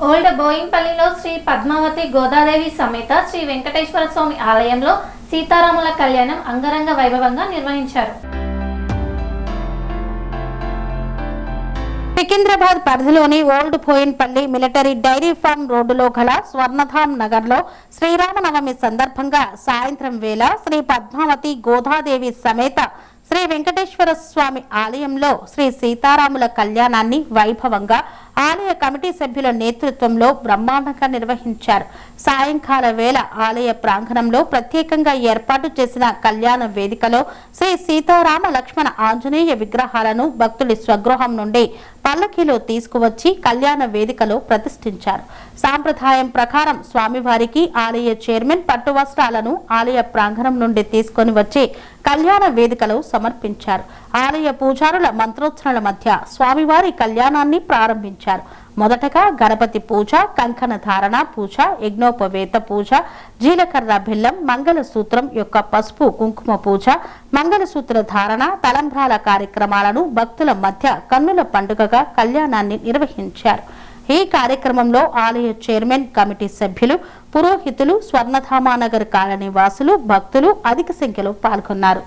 Old బోయింపల్లిలో Shri Padmavati Godadevi సమేత శ్రీ వెంకటేశ్వర స్వామి ఆలయంలో సీతారాముల కళ్యాణం అంగరంగ వైభవంగా నిర్వహించారు. సికింద్రాబాద్ పరిధిలోని old Boinpally military dairy farm రోడ్డులో గల స్వర్ణధామ్ నగర్లో శ్రీరామనవమి సందర్భంగా సాయంత్రం వేళ శ్రీ పద్మావతి గోదాదేవి సమేత శ్రీ వెంకటేశ్వర స్వామి ఆలయంలో శ్రీ సీతారాముల కళ్యాణాన్ని వైభవంగా ఆలయ కమిటీ సభ్యుల నేతృత్వంలో బ్రహ్మాండంగా నిర్వహించారు. సాయంకాల వేళ ఆలయ ప్రాంగణంలో ప్రత్యేకంగా ఏర్పాటు చేసిన కళ్యాణ వేదికలో శ్రీ సీతారామ లక్ష్మణ ఆంజనేయ విగ్రహాలను భక్తుడి స్వగృహం నుండి పల్లకీలో తీసుకువచ్చి కళ్యాణ వేదికలో ప్రతిష్ఠించారు. సాంప్రదాయం ప్రకారం స్వామివారికి ఆలయ చైర్మన్ పట్టు వస్త్రాలను ఆలయ ప్రాంగణం నుండి తీసుకొని వచ్చి కళ్యాణ వేదికలో సమర్పించారు. ఆలయ పూజారుల మంత్రోచ్చరణల మధ్య స్వామివారి కళ్యాణాన్ని ప్రారంభించారు. మొదటగా గణపతి పూజ, కంకణ ధారణ పూజ, యజ్ఞోపవేత పూజ, జీలకర్ర బెల్లం, మంగళసూత్రం యొక్క పసుపు కుంకుమ పూజ, మంగళసూత్ర ధారణ, తలంబ్రాల కార్యక్రమాలను భక్తుల మధ్య కన్నుల పండుగగా కళ్యాణాన్ని నిర్వహించారు. ఈ కార్యక్రమంలో ఆలయ చైర్మన్, కమిటీ సభ్యులు, పురోహితులు, స్వర్ణధామానగర్ కాలనీ వాసులు, భక్తులు అధిక సంఖ్యలో పాల్గొన్నారు.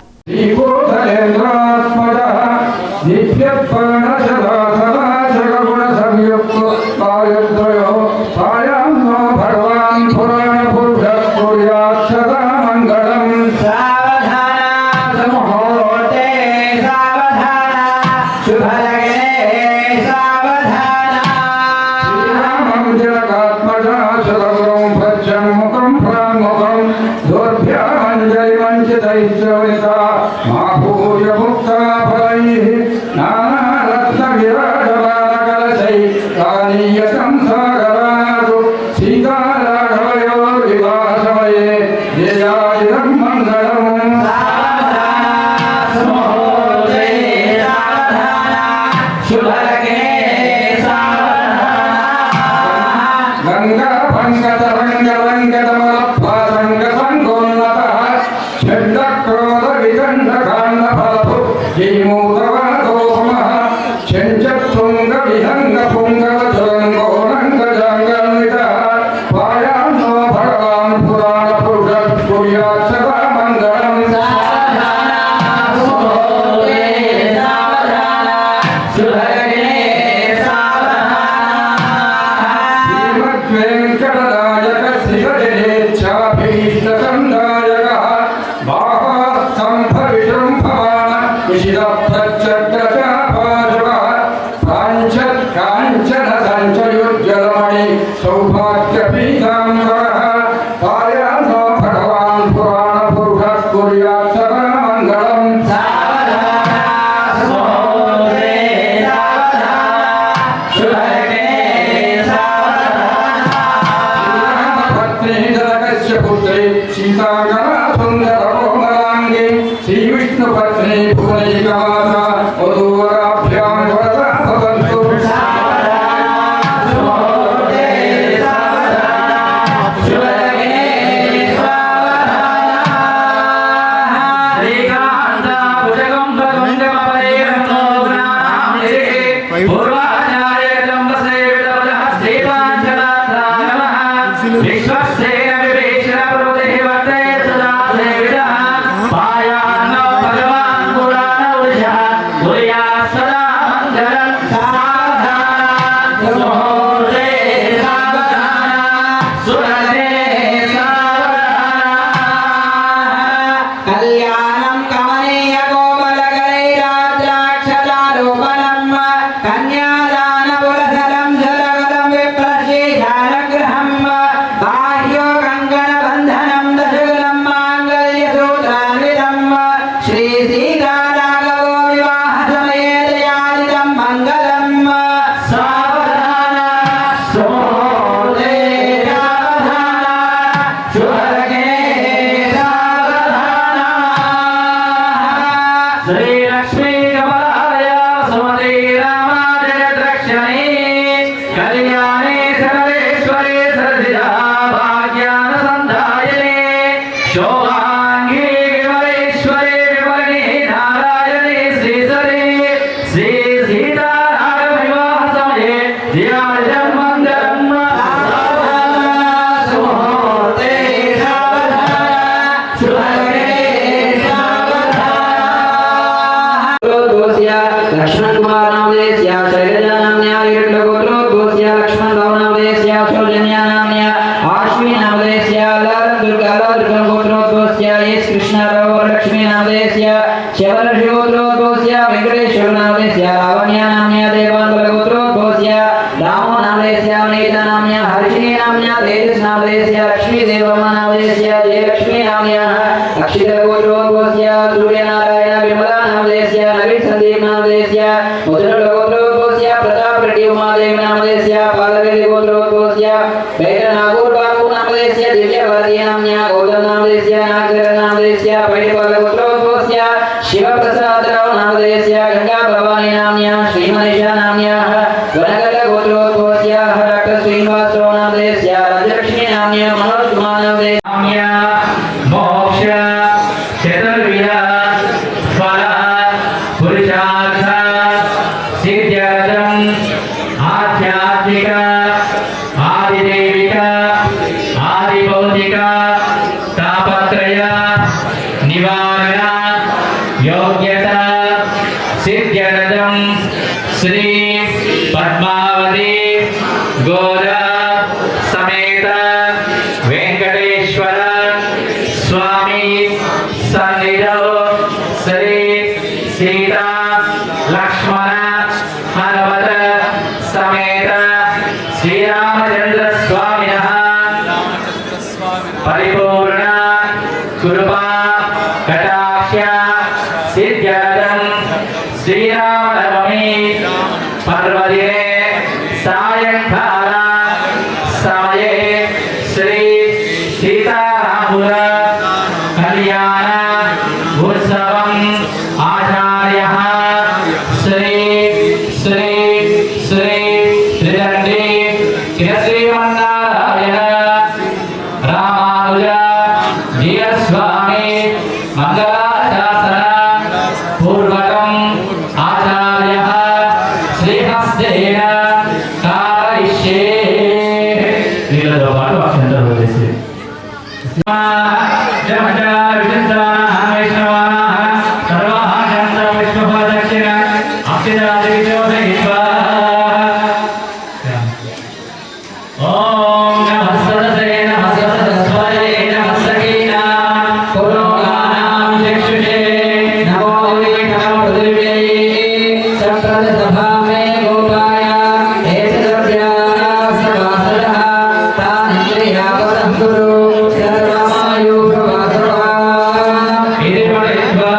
लक्ष्मण कुमार नामदेस्य शैलजा नाम्न्या गोत्रोद्भूस्य लक्ष्मण राव नामदेस्य सौजन्या नाम्न्या आश्वी नामदेस्य दुर्गा गोत्रोद्भूस्य यश कृष्ण राव लक्ष्मी नामदेस्य शबरषि गोत्रोद्भूस्य वेंकटेश्वर नामदेस्य लावण्या नाम्न्या देवांगल गोत्रोद्भूस्य दामो नामदेस्य अनीता नाम्न्या हर्षिणी नाम्न्या तेजस नामदेस्य लक्ष्मी देवमा नामदेस्य जयलक्ष्मी नाम्न्या अक्षित गोत्रोद्भूस्य सूर्यनारायण विमला नामदेस्य नवीन संदीप नामदेस्य मुद्रल गोत्रोद्भूस्य प्रताप रेड्डी उमादेव नामदेस्य पालवेली गोत्रोद्भूस्य वेद नागूर बाबू नामदेस्य दिव्यवती नाम्न्या गौतम नामदेस्य नागधर नामदेस्य पैडिपाल गोत्रोद्भूस्य शिवप्रसाद राव नामदेस्य गंगा भवानी नाम्न्या श्रीमनीषा नाम्न्या वनगल गोत्रोद्भूस्य डॉक्टर श्रीनिवास राव नामदेस्य राजलक्ष्मी नाम्न्या मनोज कुमार नामदेस्य मोक्ष चतुर्विधा फल पुरुषार्थ सिद्ध्यर्थम आध्यात्मिक आदिदैविक आदिभौतिक तापत्रय निवारण योग्यता सिद्ध्यर्थम श्री पद्मावती गोदा समेत वेंकटेश्वर स्वामी सन्निधौ श्री सीता लक्ष्मण हनुमत समेत श्रीरामचंद्र स्वामिनः परिपूर्ण कृपा कटाक्ष सिद्ध्यर्थं श्रीरामनवमी पर्वदिने सायंकाल समये श्री सीतारामुल कल्याण उत्सवम् आचार्यः श्री श्री श्री त्रिदण्डी श्रीमन्नारायण रामानुज जीयस्वामी मंगलाशासन पूर्वकम् आचार्यः श्रीहस्तेन कारयिष्ये नीलतो पाटु अक्षन्तरो देशे जमचार विचित्राः वैष्णवाः सर्वाः चन्द्र विष्णुपदक्षिण अक्षिरादिविजोदयित्वा ओम नमः सरस्वते नमः सरस्वते नमः सकीना पुरोगानां चक्षुषे नमो नमो पृथिव्यै सप्रदसभामे गोपाय एतद्व्याः सवासरः तानिन्द्रियावतं कुरु सर्वमायुर्वासरः इति पठित्वा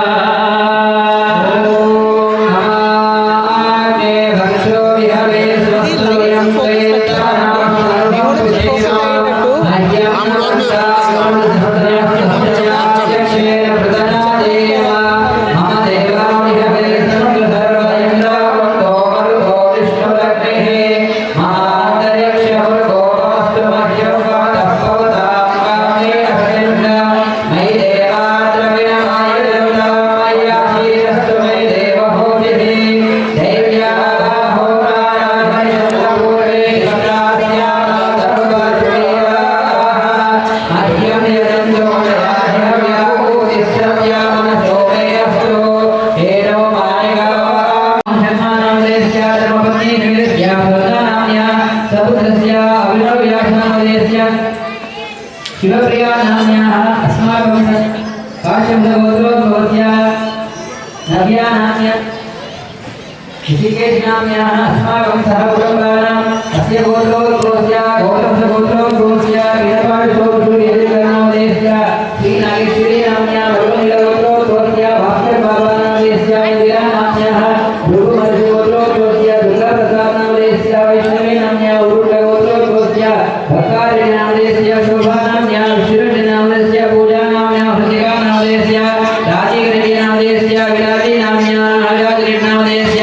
नमामि भक्षो विहवे स्वस्तोयं शिवप्रिया नाम्न्याः अस्माकं काश्यपगोत्रोद्भवस्य नव्या नाम्न्या ऋषिकेश नाम्न्याः अस्माकं सह कुटुम्बानाम् अस्य गोत्रोद्भवस्य गौतमगोत्रोद्भवस्य वीरपाठशोभूर्यनामदेस्य श्रीनागेश्वरी नाम्न्या वरुणीलगोत्रोद्भवस्य भास्कर बाबा नामदेस्य इंदिरा नाम्न्याः भृगुमहर्षिगोत्रोद्भवस्य दुर्गाप्रसाद नामदेस्य वैष्णवी नाम्न्या उरुलगोत्रोद्भवस्य भक्तारी नामदेस्य शोभा नाम्न्या विष्णुरेड्डी नामदेस्य पूजा नाम्न्या हृतिका नामदेस्य राजीवरेड्डी नामदेस्य विराजी नाम्न्या राजरेड्डी नामदेस्य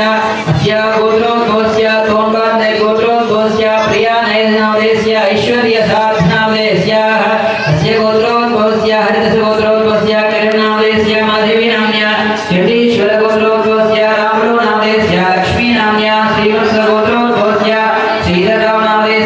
अस्य गोत्रोद्भवस्य तोंबान्दै गोत्रोद्भवस्य प्रिया नयन नामदेस्य ऐश्वर्य साध नामदेस्य अस्य गोत्रोद्भवस्य हरिदास गोत्रोद्भवस्य करण नामदेस्य माधवी नाम्न्या चंडीश्वर गोत्रोद्भवस्य रामलो नामदेस्य लक्ष्मी नाम्न्या श्रीवत्स गोत्रोद्भवस्य श्रीधरराव नामदेस्य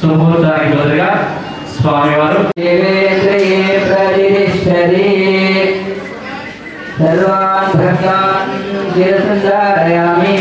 శుభముహూర్తానికి బదులుగా స్వామివారు సర్వాన్ భక్తాన్ చిరసంధారయామి.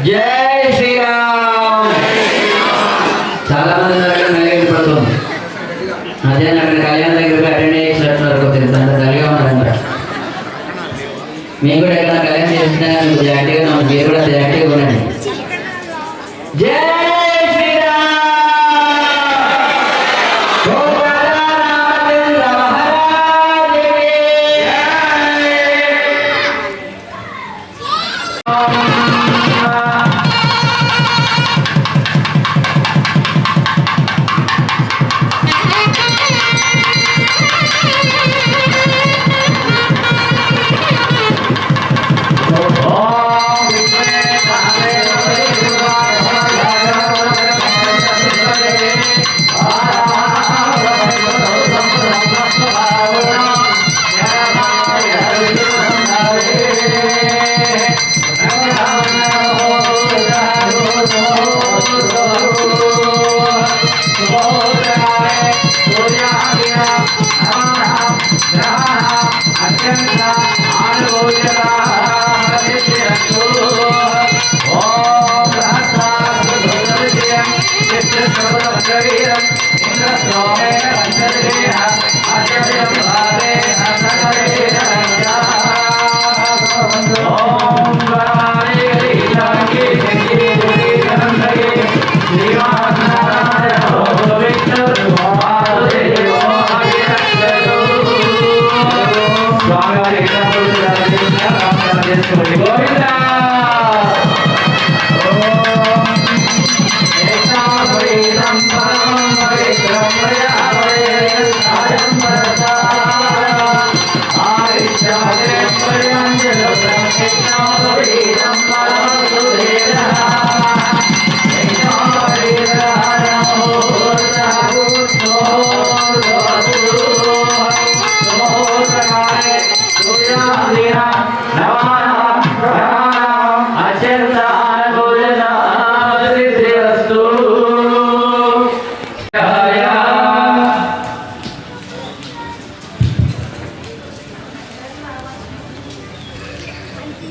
జై శ్రీరామ్. చాలా మంది పడుతుంది అదే అక్కడ కళ్యాణ దగ్గర అటెండ్ చేసినట్టున్నారు కొద్దిగా అంత కలిగా ఉన్నారంట. మేము కూడా ఎక్కడ కళ్యాణం చేసినా మీకు జాగ్రత్తగా మీరు కూడా జాగ్రత్తగా ఉండండి. జై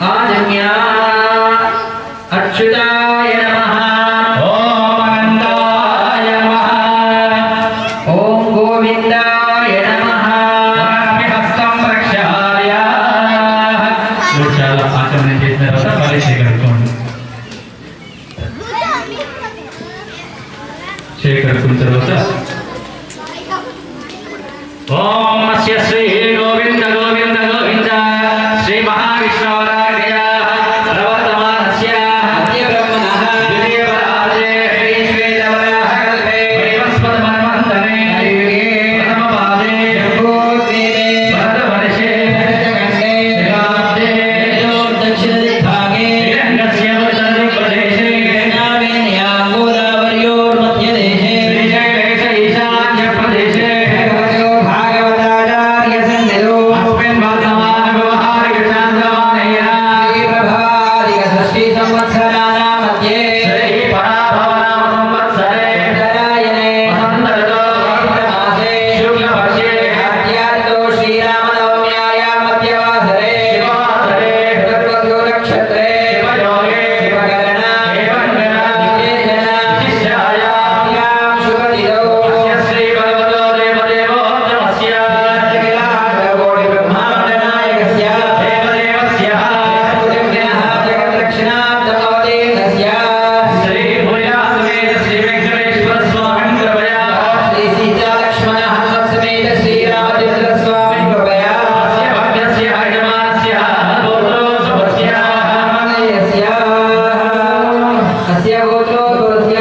आजन्या अच्युताय नमः ओम अनंताय नमः ओम गोविंदाय नमः हस्तं प्रक्षाल्य చాలా ఆచరణ చేసిన తర్వాత పరిశీలించుకోండి చేకడుకున్న తర్వాత ఓం నమః శ్రీ గోవింద గోవింద గోవింద శ్రీ మహావిష్ణువరాయ ప్రవర్తమానస్య अद्य ब्रह्मणः ద్వితీయవరాజే श्वेतवराह कल्पे వైవస్వతమన్వంతరే ప్రథమపాదే जम्बूद्वीपे भरतवर्षे भरतखण्डे शिलाब्दे दक्षिणदिग्भागे हिरण्यस्य उत्तरदिग्प्रदेशे नावेन्यां गोदावर्योर्मध्यदेशे श्रीशैलेश ईशान्यप्रदेशे भगवतो भागवताचार्यसन्निधौ अस्मिन् वर्तमानव्यवहारिकचान्द्रमानया श्रीप्रभादिकषष्टिसंवत्सराणां मध्ये श्रीपराभवनामसंवत्सरे उत्तरायणे वसन्तऋतो चैत्रमासे शुक्लपक्षे आद्यार्तो श्रीरामनवम्यायां मध्यवासरे शिववासरे सर्वसु नक्षत्रे शिवयोगे शिवकरणा एवङ्गना विशेषणा विशिष्टायां शुभदिनौ अस्य श्रीभगवतो देवदेवोत्तमस्य कोटिब्रह्माण्डनायकस्य देवदेवस्य जगद्रक्षणाब्दमवतीर्णस्य श्रीभूयासमेत श्रीवेङ्कटेश्वरस्वामिन् कृपया श्रीसीतालक्ष्मणहनुमत्समेत श्रीरामचन्द्रस्वामिन् कृपया अस्य भक्तस्य यजमानस्य गोत्रोत्सवस्य अस्य गोत्रोद्भवस्य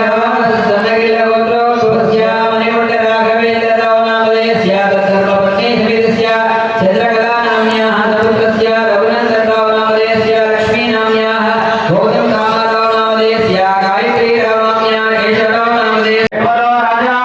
सन्नगिरिगोत्रोद्भवस्य मणिकुण्डराघवेन्द्रराव नामधेयस्य तद्धर्मपत्नीसमेतस्य चन्द्रकलानाम्न्याः सपुत्रस्य रघुनन्दनराव नामधेयस्य लक्ष्मीनाम्न्याः गौतमकामराव नामधेयस्य गायत्रीराव नाम्न्याः केशवराव नामधेयस्य बोलो राजा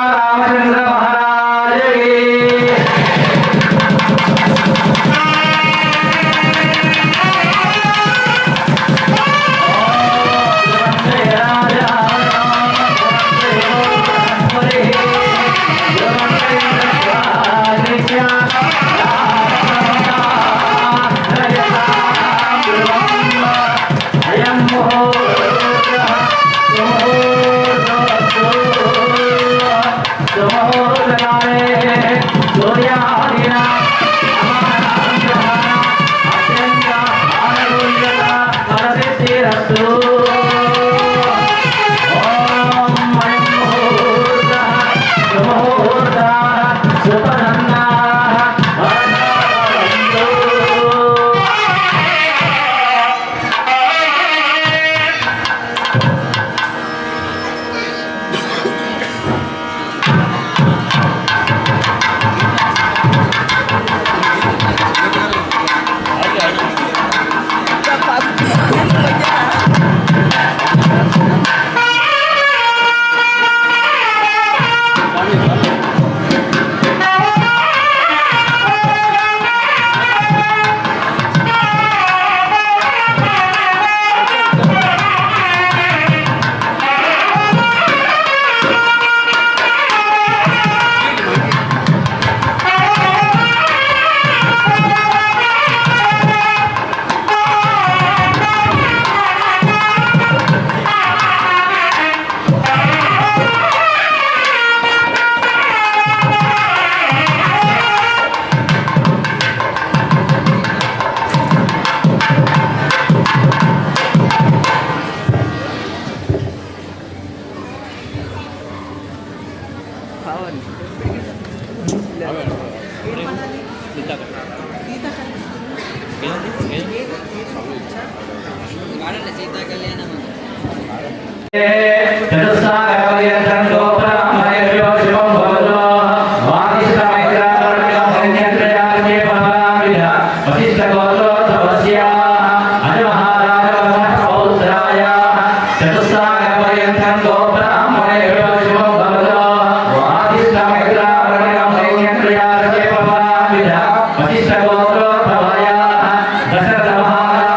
रामचंद्र महाराज की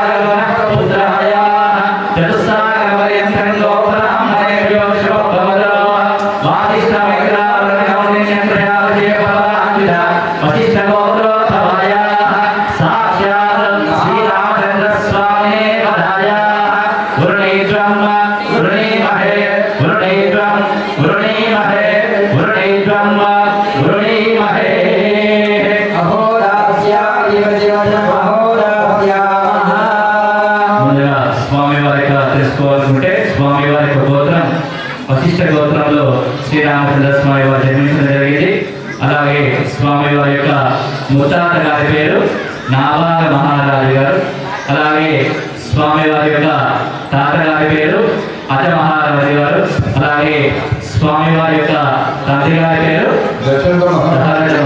చతుస్సాగ పర్యంతం గోబ్రాహ్మణేభ్యో శుభం తెలుసుకోవాలనుకుంటే స్వామి వారి యొక్క గోత్రం వశిష్ఠ గోత్రంలో శ్రీరామచంద్ర స్వామి వారు జన్మించడం జరిగింది. అలాగే స్వామి వారి యొక్క ముత్తాత గారి పేరు నావాల మహారాజు గారు. అలాగే స్వామి వారి యొక్క తాతగారి పేరు అజ మహారాజు గారు. అలాగే స్వామి వారి యొక్క తండ్రి గారి పేరు దశరథ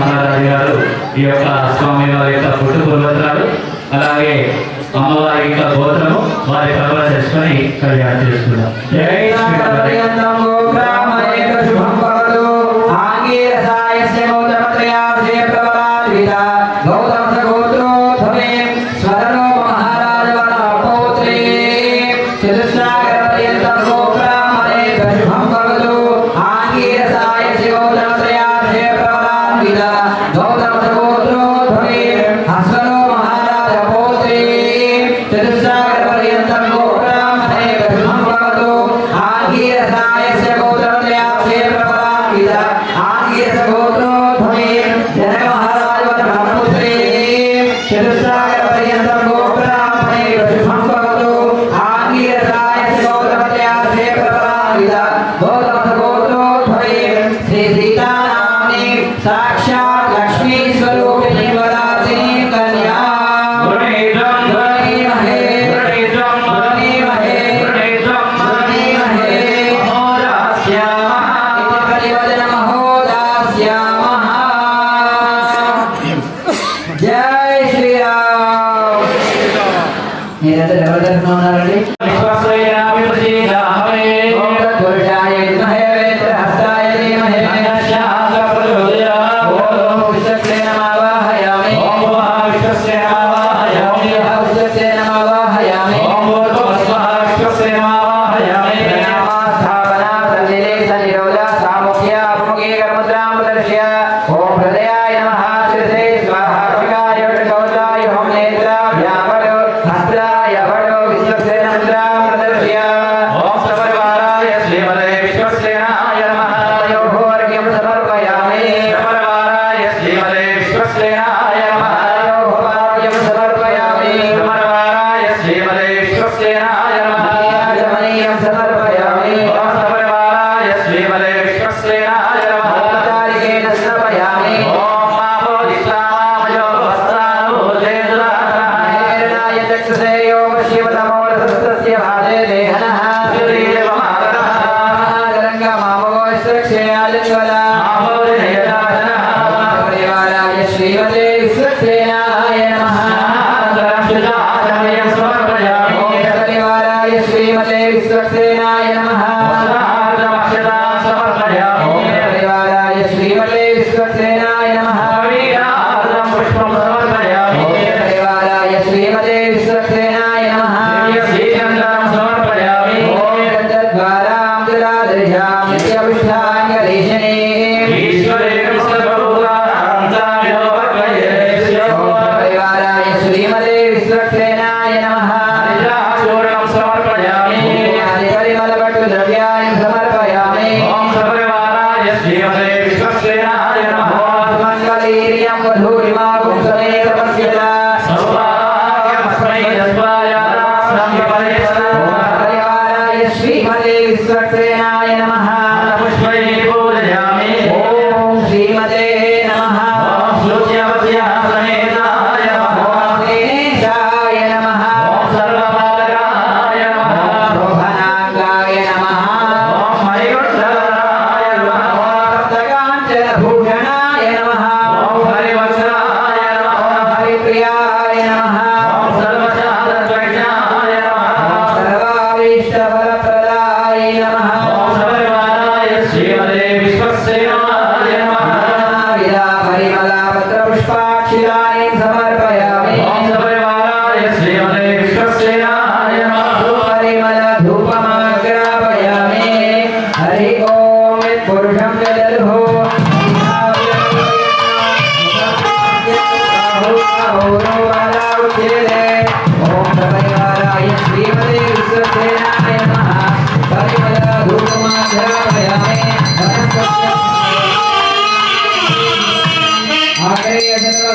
మహారాజు గారు. ఈ యొక్క స్వామి వారి యొక్క పుట్టు పూర్వత్రాలు అలాగే అమ్మవారి యొక్క గోత్రము వారి పర్వత చేసుకొని కళ్యాణం చేసుకున్నాం. జై साक्षात् लक्ष्मी स्वरूपिणी वरातिनी कन्या जय श्री राम। మీరంతా జబర్దస్త్ ఉన్నారండి.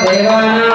देवानां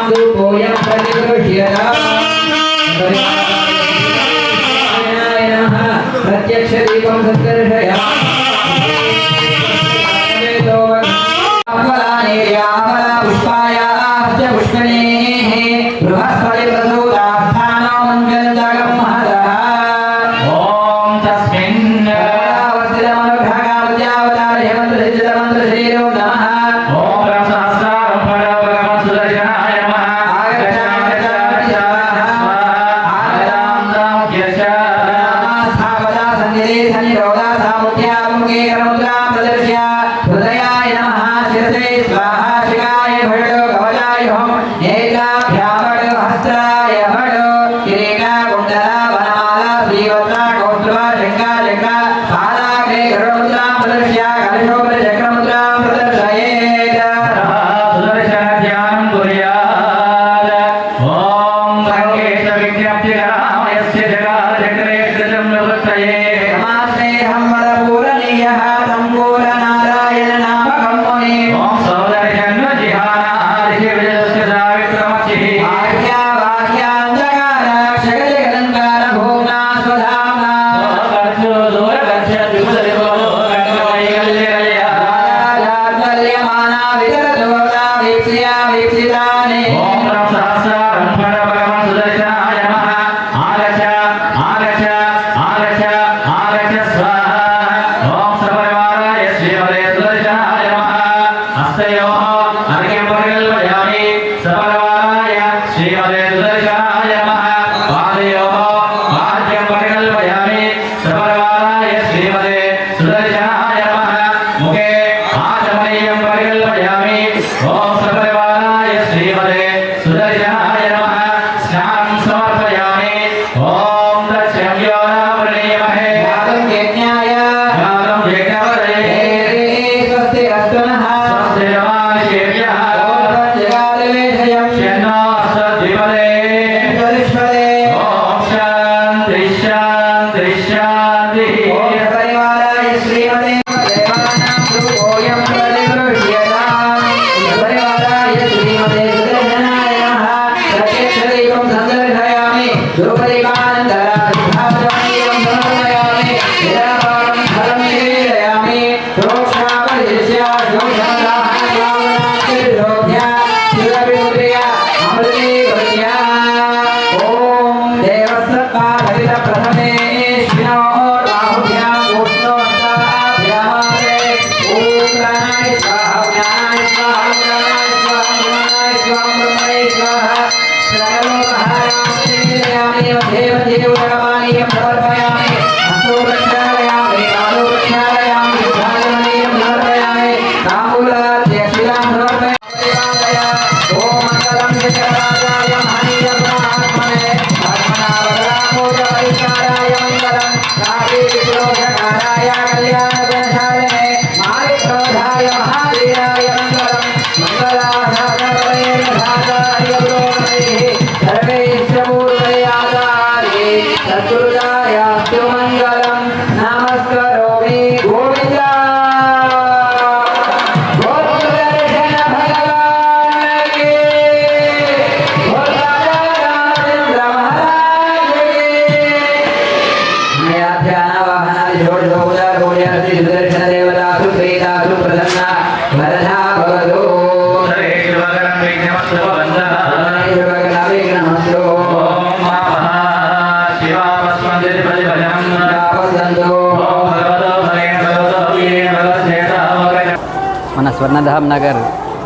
మన స్వర్ణధామ్ నగర్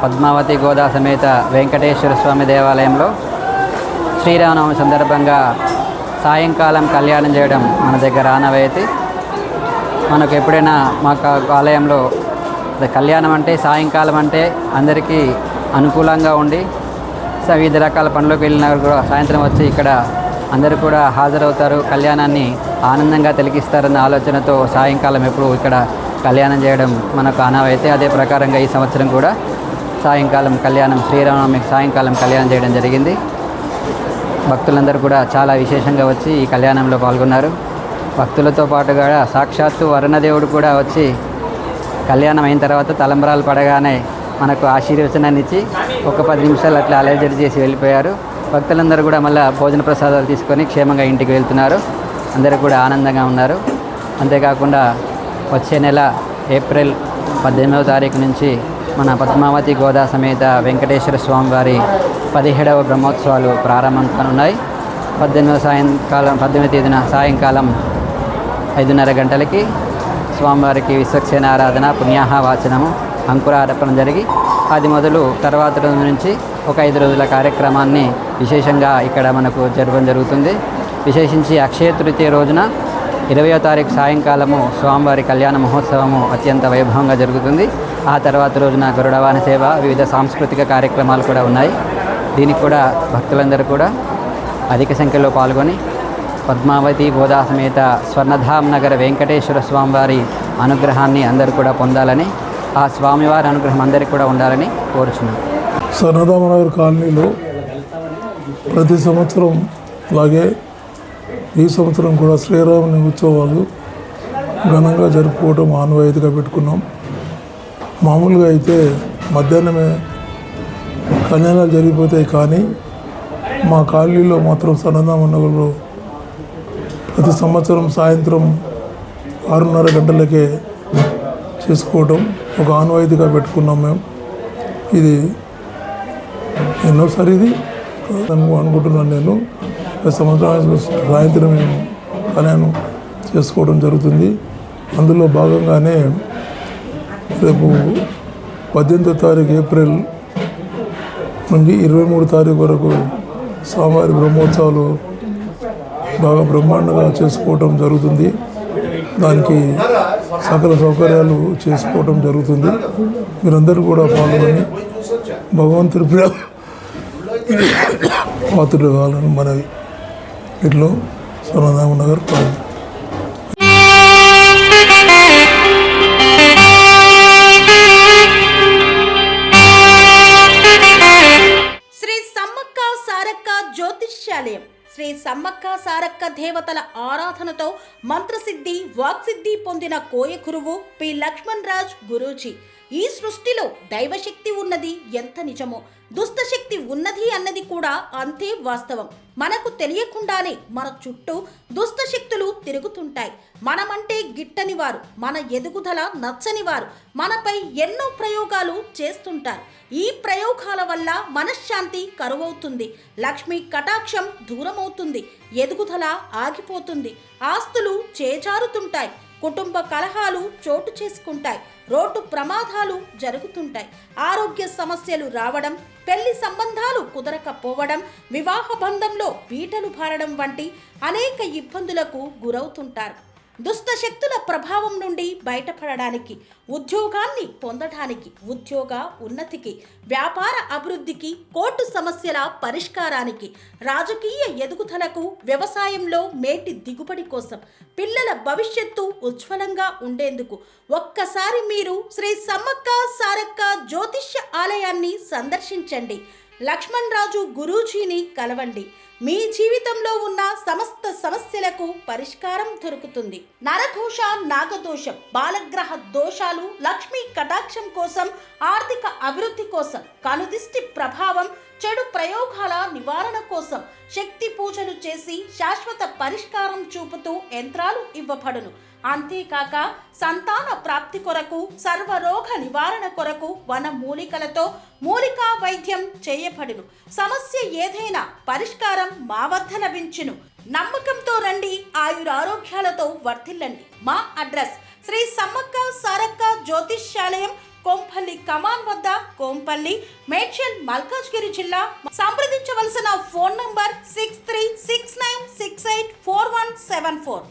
పద్మావతి గోదా సమేత వెంకటేశ్వర స్వామి దేవాలయంలో శ్రీరామనవమి సందర్భంగా సాయంకాలం కళ్యాణం చేయడం మన దగ్గర ఆనవాయితీ. మనకు ఎప్పుడైనా మాకు ఆలయంలో కళ్యాణం అంటే సాయంకాలం అంటే అందరికీ అనుకూలంగా ఉండి వివిధ రకాల పనులకు వెళ్ళిన కూడా సాయంత్రం వచ్చి ఇక్కడ అందరూ కూడా హాజరవుతారు, కళ్యాణాన్ని ఆనందంగా తిలకిస్తారన్న ఆలోచనతో సాయంకాలం ఎప్పుడు ఇక్కడ కళ్యాణం చేయడం మనకు ఆనవాయితీ. అదే ప్రకారంగా ఈ సంవత్సరం కూడా సాయంకాలం కళ్యాణం శ్రీరామనవమికి సాయంకాలం కళ్యాణం చేయడం జరిగింది. భక్తులందరూ కూడా చాలా విశేషంగా వచ్చి ఈ కళ్యాణంలో పాల్గొన్నారు. భక్తులతో పాటుగా సాక్షాత్తు వరుణదేవుడు కూడా వచ్చి కళ్యాణం అయిన తర్వాత తలంబరాలు పడగానే మనకు ఆశీర్వచనాన్ని ఇచ్చి ఒక 10 నిమిషాలు అట్లా అలర్జరీ చేసి వెళ్ళిపోయారు. భక్తులందరూ కూడా మళ్ళీ భోజన ప్రసాదాలు తీసుకొని క్షేమంగా ఇంటికి వెళ్తున్నారు. అందరూ కూడా ఆనందంగా ఉన్నారు. అంతేకాకుండా వచ్చే నెల ఏప్రిల్ 18వ తారీఖు నుంచి మన పద్మావతి గోదా సమేత వెంకటేశ్వర స్వామి వారి 17వ బ్రహ్మోత్సవాలు ప్రారంభం కానున్నాయి. 18వ తేదీన సాయంకాలం 5:30 గంటలకి స్వామివారికి విశ్వక్సేన ఆరాధన, పుణ్యాహ వాచనము, అంకురార్పణ జరిగి అది మొదలు తర్వాత రోజు నుంచి ఒక 5 రోజుల కార్యక్రమాన్ని విశేషంగా ఇక్కడ మనకు జరగడం జరుగుతుంది. విశేషించి అక్షయ తృతీయ రోజున 20వ తారీఖు సాయంకాలము స్వామివారి కళ్యాణ మహోత్సవము అత్యంత వైభవంగా జరుగుతుంది. ఆ తర్వాత రోజున గరుడవాహన సేవ, వివిధ సాంస్కృతిక కార్యక్రమాలు కూడా ఉన్నాయి. దీనికి కూడా భక్తులందరూ కూడా అధిక సంఖ్యలో పాల్గొని పద్మావతి గోదా సమేత స్వర్ణధామ్ నగర వెంకటేశ్వర స్వామివారి అనుగ్రహాన్ని అందరూ కూడా పొందాలని, ఆ స్వామివారి అనుగ్రహం అందరికీ కూడా ఉండాలని కోరుచున్నాను. స్వర్ణధామ్ నగర్ కాలనీలో ప్రతి సంవత్సరం లాగే ఈ సంవత్సరం కూడా శ్రీరాముని ఉత్సవాలు ఘనంగా జరుపుకోవడం ఆనవాయితీగా పెట్టుకున్నాం. మామూలుగా అయితే మధ్యాహ్నమే కళ్యాణాలు జరిగిపోతాయి, కానీ మా కాలనీలో మాత్రం స్వర్ణధామ్ నగర్లో ప్రతి సంవత్సరం సాయంత్రం 6:30 గంటలకే చేసుకోవడం ఒక ఆనవాయితీగా పెట్టుకున్నాం మేము. ఇది ఎన్నోసారి ఇది అనుకుంటున్నాను. నేను ప్రతి సంవత్సరం సాయంత్రం మేము కళ్యాణం చేసుకోవడం జరుగుతుంది. అందులో భాగంగానే రేపు 18వ తారీఖు ఏప్రిల్ నుంచి 23 తారీఖు వరకు స్వామివారి బ్రహ్మోత్సవాలు బాగా బ్రహ్మాండంగా చేసుకోవటం జరుగుతుంది. దానికి సకల సౌకర్యాలు చేసుకోవటం జరుగుతుంది. మీరందరూ కూడా పాల్గొని భగవంతుడి పాత్రుడు కావాలని మనవి. ఇట్లో స్వర్ణధామ్ నగర్ కాదు. శ్రీ సమ్మక్క సారక్క జ్యోతిష్యాలయం శ్రీ సమ్మక్క సారక్క దేవతల ఆరాధనతో మంత్రసిద్ధి, వాక్సిద్ధి పొందిన కోయకురువు పి లక్ష్మణ్ రాజ్ గురూజీ. ఈ సృష్టిలో దైవశక్తి ఉన్నది ఎంత నిజమో, దుష్టశక్తి ఉన్నది అన్నది కూడా అంతే వాస్తవం. మనకు తెలియకుండానే మన చుట్టూ దుష్టశక్తులు తిరుగుతుంటాయి. మనమంటే గిట్టని వారు, మన ఎదుగుదల నచ్చని వారు మనపై ఎన్నో ప్రయోగాలు చేస్తుంటారు. ఈ ప్రయోగాల వల్ల మనశ్శాంతి కరువవుతుంది, లక్ష్మీ కటాక్షం దూరమవుతుంది, ఎదుగుదల ఆగిపోతుంది, ఆస్తులు చేజారుతుంటాయి, కుటుంబ కలహాలు చోటు చేసుకుంటాయి, రోడ్డు ప్రమాదాలు జరుగుతుంటాయి, ఆరోగ్య సమస్యలు రావడం, పెళ్లి సంబంధాలు కుదరకపోవడం, వివాహ బంధంలో బీటలు భారడం వంటి అనేక ఇబ్బందులకు గురవుతుంటారు. దుష్ట శక్తుల ప్రభావం నుండి బయటపడడానికి, ఉద్యోగాన్ని పొందడానికి, ఉద్యోగ ఉన్నతికి, వ్యాపార అభివృద్ధికి, కోర్టు సమస్యల పరిష్కారానికి, రాజకీయ ఎదుగుదలకు, వ్యవసాయంలో మేటి దిగుబడి కోసం, పిల్లల భవిష్యత్తు ఉజ్వలంగా ఉండేందుకు ఒక్కసారి మీరు శ్రీ సమ్మక్క సారక్క జ్యోతిష్య ఆలయాన్ని సందర్శించండి. లక్ష్మణ్ రాజు గురూజీని కలవండి. మీ జీవితంలో ఉన్న సమస్త సమస్యలకు పరిష్కారం దొరుకుతుంది. నరఘోష, నాగదోషం, బాలగ్రహ దోషాలు, లక్ష్మీ కటాక్షం కోసం, ఆర్థిక అభివృద్ధి కోసం, కనుదిష్టి ప్రభావం, చెడు ప్రయోగాల నివారణ కోసం శక్తి పూజలు చేసి శాశ్వత పరిష్కారం చూపుతూ యంత్రాలు ఇవ్వబడును. అంతేకాక సంతాన ప్రాప్తి కొరకు, సర్వరోగ నివారణ కొరకు వన మూలికలతో మూలికా వైద్యం చేయబడును. సమస్య ఏదైనా పరిష్కారం మా వద్ద లభించును. నమ్మకంతో రండి, ఆయురారోగ్యాలతో వర్ధిల్లండి. మా అడ్రస్ శ్రీ సమ్మక్క సారక్క జ్యోతిష్యాలయం, కోంపల్లి కమాన్ వద్ద, కోంపల్లి, మేడ్చల్, మల్కాజ్గిరి జిల్లా. సంప్రదించవలసిన ఫోన్ నంబర్ 6369684174.